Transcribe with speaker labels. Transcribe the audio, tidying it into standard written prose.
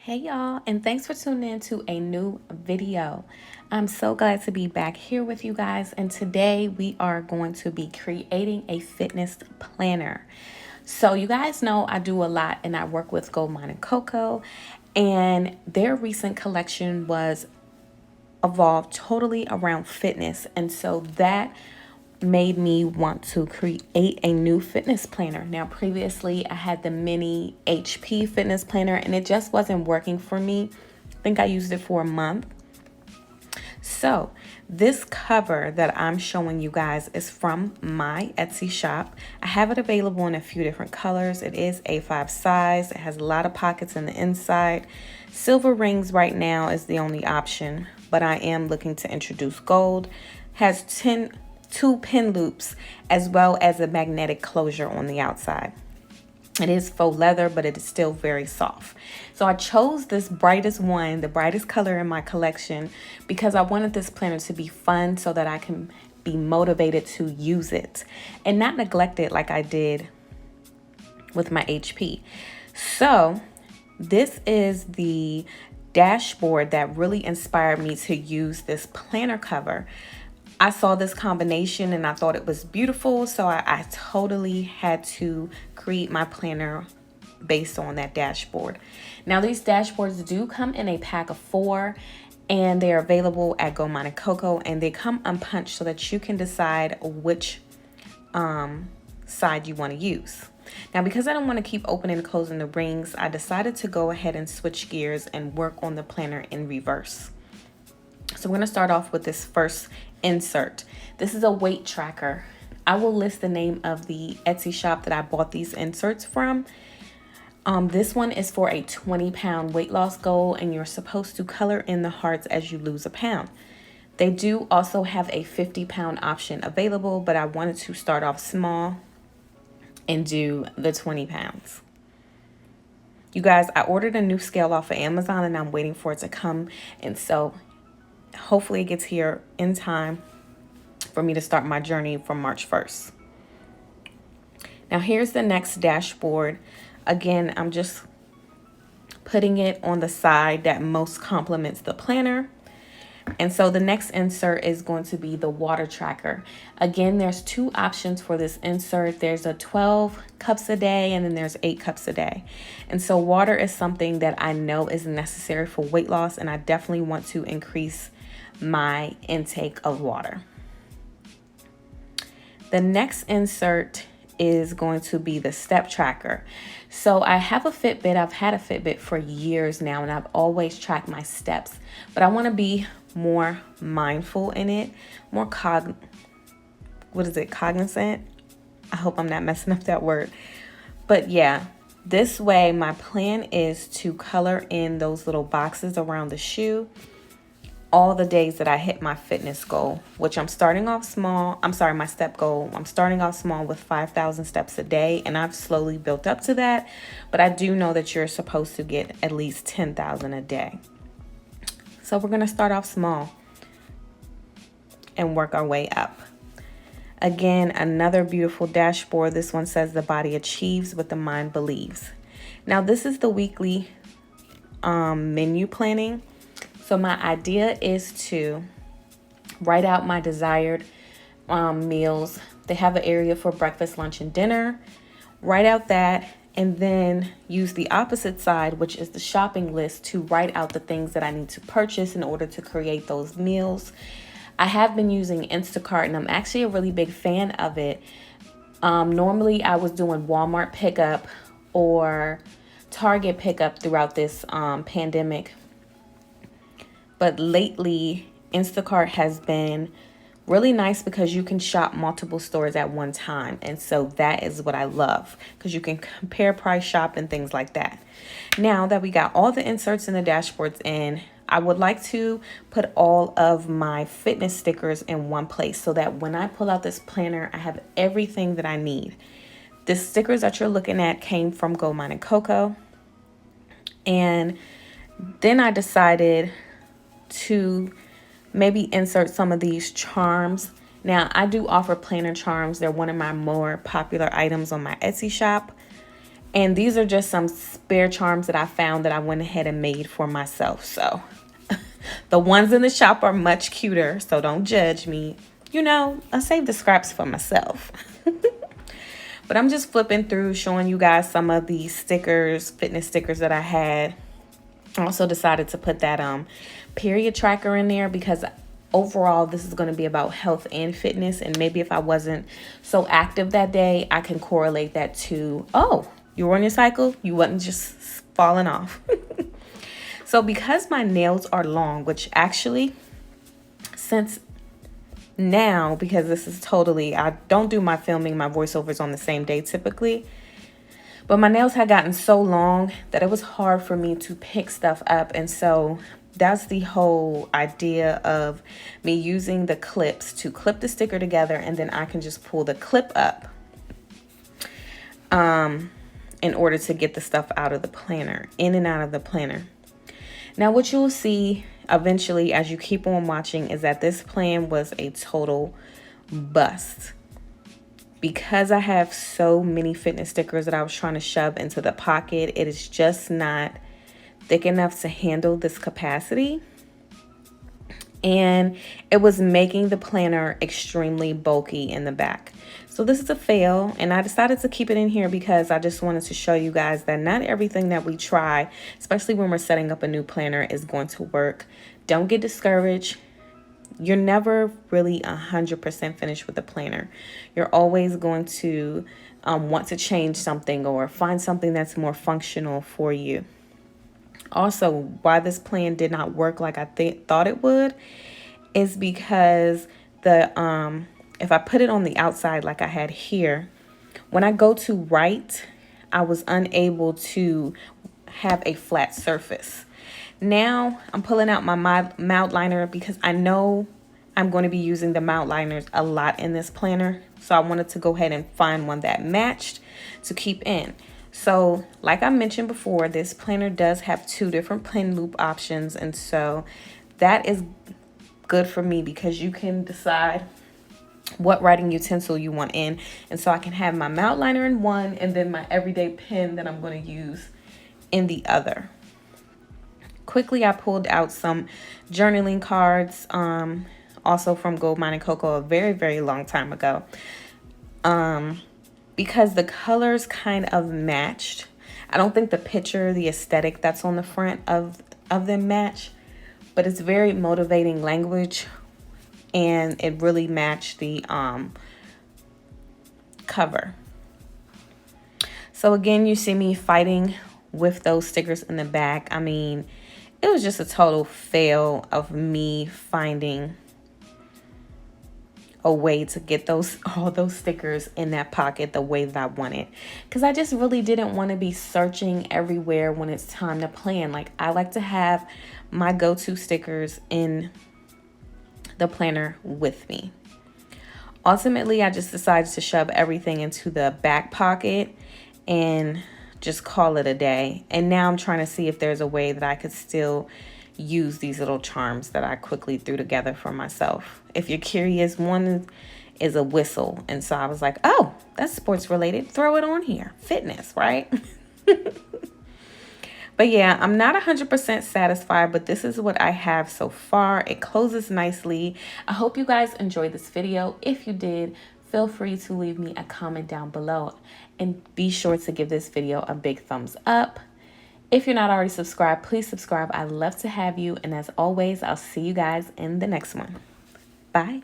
Speaker 1: Hey y'all, and thanks for tuning in to a new video. I'm so glad to be back here with you guys, and today we are going to be creating a fitness planner. So you guys know I do a lot and I work with Gold Mine and Coco, and their recent collection was evolved totally around fitness, and so that made me want to create a new fitness planner. Now, previously I had the mini HP fitness planner and it just wasn't working for me. I think I used it for a month. So this cover that I'm showing you guys is from my Etsy shop. I have it available in a few different colors. It is A5 size. It has a lot of pockets in the inside. Silver rings right now is the only option, but I am looking to introduce gold. Has two pin loops as well as a magnetic closure on the outside. It is faux leather, but it is still very soft. So I chose this brightest one, the brightest color in my collection, because I wanted this planner to be fun so that I can be motivated to use it and not neglect it like I did with my HP. So this is the dashboard that really inspired me to use this planner cover. I saw this combination and I thought it was beautiful, so I totally had to create my planner based on that dashboard. Now, these dashboards do come in a pack of 4, and they're available at Gold Mine and Coco, and they come unpunched so that you can decide which side you want to use. Now, because I don't want to keep opening and closing the rings, I decided to go ahead and switch gears and work on the planner in reverse. So we're going to start off with this first insert. This is a weight tracker. I will list the name of the Etsy shop that I bought these inserts from. This one is for a 20-pound weight loss goal, and you're supposed to color in the hearts as you lose a pound. They do also have a 50-pound option available, but I wanted to start off small and do the 20 pounds. You guys, I ordered a new scale off of Amazon and I'm waiting for it to come, and so hopefully it gets here in time for me to start my journey from March 1st. Now here's the next dashboard. Again, I'm just putting it on the side that most complements the planner. And so the next insert is going to be the water tracker. Again, there's 2 options for this insert. There's a 12 cups a day and then there's 8 cups a day. And so water is something that I know is necessary for weight loss, and I definitely want to increase my intake of water. The next insert is going to be the step tracker. So I have a Fitbit. I've had a Fitbit for years now, and I've always tracked my steps, but I want to be more mindful in it, more cognizant. I hope I'm not messing up that word. But yeah, this way my plan is to color in those little boxes around the shoe all the days that I hit my fitness goal, which I'm starting off small. My step goal. I'm starting off small with 5,000 steps a day, and I've slowly built up to that. But I do know that you're supposed to get at least 10,000 a day. So we're going to start off small and work our way up. Again, another beautiful dashboard. This one says the body achieves what the mind believes. Now, this is the weekly menu planning. So my idea is to write out my desired meals. They have an area for breakfast, lunch, and dinner. Write out that, and then use the opposite side, which is the shopping list, to write out the things that I need to purchase in order to create those meals. I have been using Instacart, and I'm actually a really big fan of it. Normally, I was doing Walmart pickup or Target pickup throughout this pandemic. But lately, Instacart has been really nice because you can shop multiple stores at one time. And so that is what I love, because you can compare price, shop, and things like that. Now that we got all the inserts and the dashboards in, I would like to put all of my fitness stickers in one place so that when I pull out this planner, I have everything that I need. The stickers that you're looking at came from Gold Mine and Coco. And then I decided to maybe insert some of these charms. Now, I do offer planner charms. They're one of my more popular items on my Etsy shop. And these are just some spare charms that I found that I went ahead and made for myself. So the ones in the shop are much cuter, so don't judge me. You know, I saved the scraps for myself. But I'm just flipping through, showing you guys some of the stickers, fitness stickers that I had. I also decided to put that period tracker in there because overall this is going to be about health and fitness. And maybe if I wasn't so active that day, I can correlate that to, oh, you were on your cycle, you wasn't just falling off. So because my nails are long, which actually, since now, because this is totally, I don't do my filming, my voiceovers on the same day typically, but my nails had gotten so long that it was hard for me to pick stuff up. And so that's the whole idea of me using the clips to clip the sticker together, and then I can just pull the clip up in order to get the stuff out of the planner, in and out of the planner. Now what you'll see eventually as you keep on watching is that this plan was a total bust. Because I have so many fitness stickers that I was trying to shove into the pocket, it is just not thick enough to handle this capacity. And it was making the planner extremely bulky in the back. So this is a fail, and I decided to keep it in here because I just wanted to show you guys that not everything that we try, especially when we're setting up a new planner, is going to work. Don't get discouraged. You're never really 100% finished with the planner. You're always going to want to change something or find something that's more functional for you. Also, why this plan did not work like I thought it would is because the if I put it on the outside like I had here, when I go to write, I was unable to have a flat surface. Now I'm pulling out my mount liner because I know I'm going to be using the mount liners a lot in this planner. So I wanted to go ahead and find one that matched to keep in. So like I mentioned before, this planner does have 2 different pin loop options. And so that is good for me because you can decide what writing utensil you want in. And so I can have my mount liner in one and then my everyday pen that I'm going to use in the other. Quickly, I pulled out some journaling cards, also from Gold Mine and Cocoa a very, very long time ago. Because the colors kind of matched. I don't think the picture, the aesthetic that's on the front of them match, but it's very motivating language, and it really matched the cover. So again, you see me fighting with those stickers in the back. I mean, it was just a total fail of me finding a way to get all those stickers in that pocket the way that I wanted, because I just really didn't want to be searching everywhere when it's time to plan. Like, I like to have my go-to stickers in the planner with me. Ultimately, I just decided to shove everything into the back pocket and just call it a day. And now I'm trying to see if there's a way that I could still use these little charms that I quickly threw together for myself. If you're curious, one is a whistle. And so I was like, oh, that's sports related. Throw it on here. Fitness, right? But yeah, I'm not 100% satisfied, but this is what I have so far. It closes nicely. I hope you guys enjoyed this video. If you did, feel free to leave me a comment down below. And be sure to give this video a big thumbs up. If you're not already subscribed, please subscribe. I'd love to have you. And as always, I'll see you guys in the next one. Bye.